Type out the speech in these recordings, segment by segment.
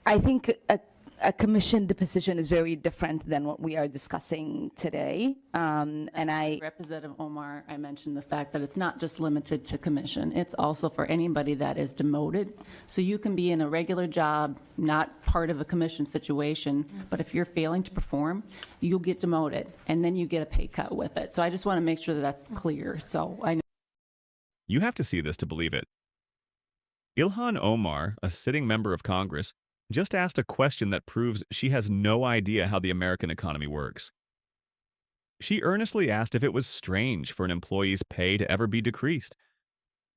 I think a commissioned position is very different than what we are discussing today. And I, Representative Omar, I mentioned the fact that it's not just limited to commission. It's also for anybody that is demoted. So you can be in a regular job, not part of a commission situation, but if you're failing to perform, you'll get demoted, and then you get a pay cut with it. So I just want to make sure that that's clear. So I know. You have to see this to believe it. Ilhan Omar, a sitting member of Congress, just asked a question that proves she has no idea how the American economy works. She earnestly asked if it was strange for an employee's pay to ever be decreased.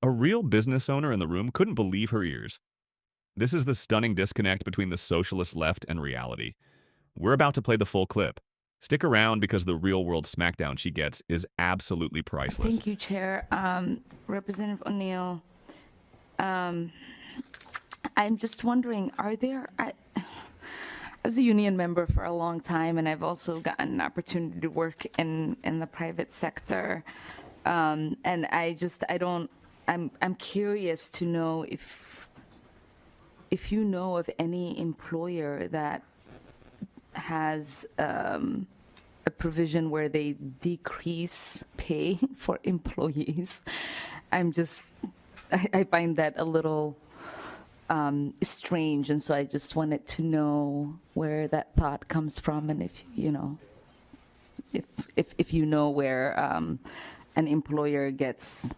A real business owner in the room couldn't believe her ears. This is the stunning disconnect between the socialist left and reality. We're about to play the full clip. Stick around because the real-world smackdown she gets is absolutely priceless. thank you, Chair. Representative O'Neill, I'm just wondering, are there, I was a union member for a long time, and I've also gotten an opportunity to work in the private sector. And I'm curious to know if you know of any employer that has a provision where they decrease pay for employees. I find that a little strange, and so I just wanted to know where that thought comes from, and if you know where an employee gets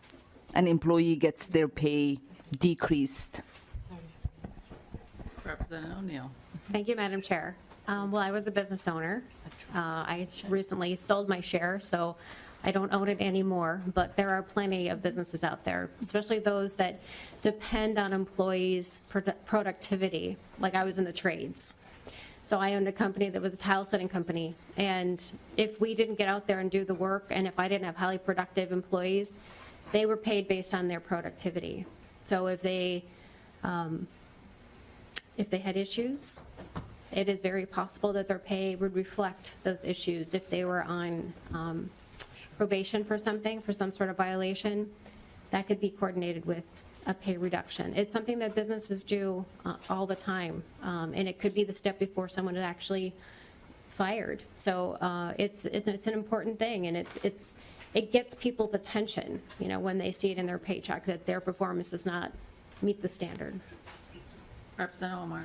their pay decreased. Representative O'Neill. Thank you, Madam Chair. Well, I was a business owner. I recently sold my share, so I don't own it anymore, but there are plenty of businesses out there, especially those that depend on employees' productivity, like I was in the trades. So I owned a company that was a tile setting company, and if we didn't get out there and do the work, and if I didn't have highly productive employees, they were paid based on their productivity. So if they had issues, it is very possible that their pay would reflect those issues. If they were on probation for something, for some sort of violation, that could be coordinated with a pay reduction. It's something that businesses do all the time, and it could be the step before someone is actually fired. So it's an important thing, and it gets people's attention, when they see it in their paycheck that their performance does not meet the standard. Representative Omar.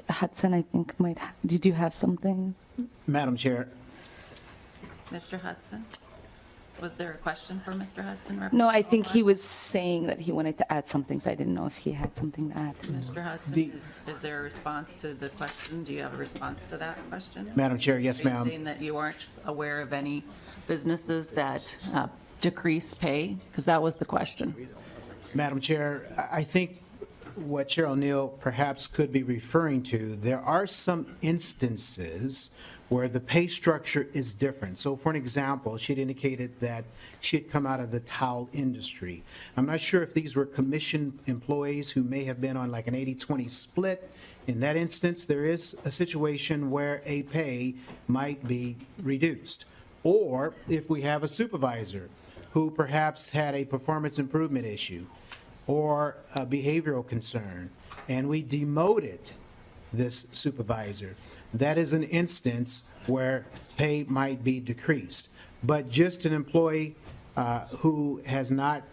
Hudson, I think did you have something? Madam Chair, Mr. Hudson? Was there a question for Mr. Hudson? No, I think he was saying that he wanted to add something, so I didn't know if he had something to add. Mr. Hudson, is there a response to the question? Do you have a response to that question? Madam Chair, yes, Are you ma'am. saying that you aren't aware of any businesses that decrease pay? Because that was the question. Madam Chair, I think what Chair O'Neill perhaps could be referring to, there are some instances where the pay structure is different. So for an example, she'd indicated that she had come out of the towel industry. I'm not sure if these were commissioned employees who may have been on like an 80-20 split. In that instance, there is a situation where a pay might be reduced. Or if we have a supervisor who perhaps had a performance improvement issue or a behavioral concern, and we demoted this supervisor, that is an instance where pay might be decreased. But just an employee who has not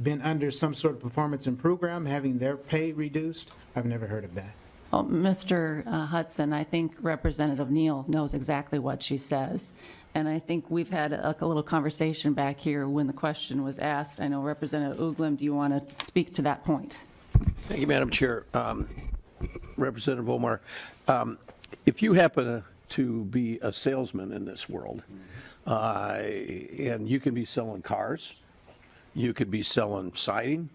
been under some sort of performance improvement program, having their pay reduced, I've never heard of that. Well, Mr. Hudson, I think Representative Neal knows exactly what she says. And I think we've had a little conversation back here when the question was asked. I know Representative Uglem, do you want to speak to that point? Thank you, Madam Chair. Representative Omar, if you happen to be a salesman in this world, and you can be selling cars, you could be selling siding,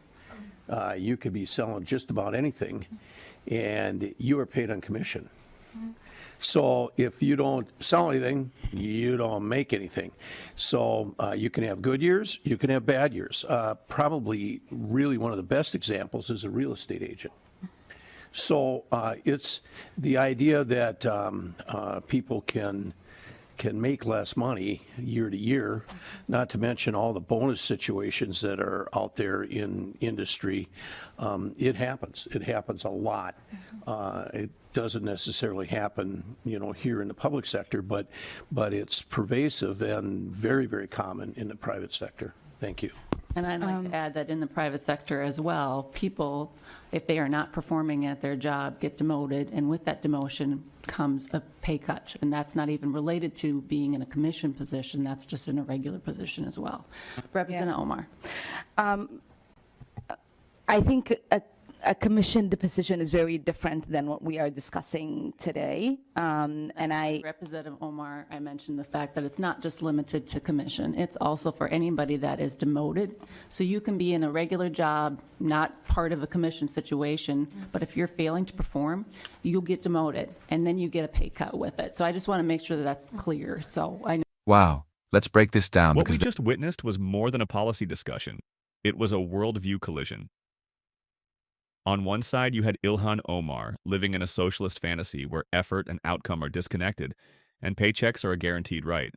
you could be selling just about anything, and you are paid on commission. So if you don't sell anything, you don't make anything. So you can have good years, you can have bad years. Probably really one of the best examples is a real estate agent. So it's the idea that people can can make less money year to year, not to mention all the bonus situations that are out there in industry. It happens. It happens a lot. It doesn't necessarily happen, here in the public sector, but it's pervasive and very, very common in the private sector. Thank you. And I'd like to add that in the private sector as well, people, if they are not performing at their job, get demoted, and with that demotion comes a pay cut. And that's not even related to being in a commission position, that's just in a regular position as well. Representative Omar. I think a commissioned position is very different than what we are discussing today. Representative Omar, I mentioned the fact that it's not just limited to commission. It's also for anybody that is demoted. So you can be in a regular job, not part of a commission situation, but if you're failing to perform, you'll get demoted, and then you get a pay cut with it. So I just want to make sure that that's clear. So I know. Wow. Let's break this down What we because just witnessed was more than a policy discussion. It was a worldview collision. On one side, you had Ilhan Omar living in a socialist fantasy where effort and outcome are disconnected, and paychecks are a guaranteed right.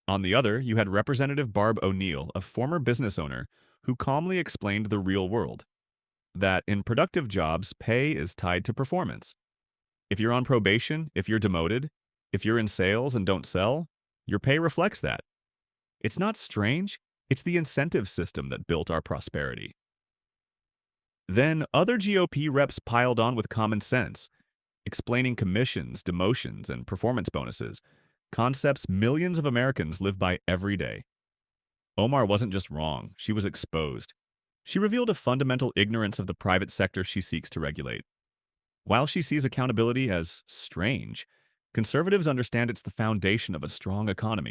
On the other, you had Representative Barb O'Neill, a former business owner, who calmly explained the real world. That in productive jobs, pay is tied to performance. If you're on probation, if you're demoted, if you're in sales and don't sell, your pay reflects that. It's not strange, it's the incentive system that built our prosperity. Then other GOP reps piled on with common sense, explaining commissions, demotions, and performance bonuses, concepts millions of Americans live by every day. Omar wasn't just wrong, she was exposed. She revealed a fundamental ignorance of the private sector she seeks to regulate. While she sees accountability as strange, conservatives understand it's the foundation of a strong economy.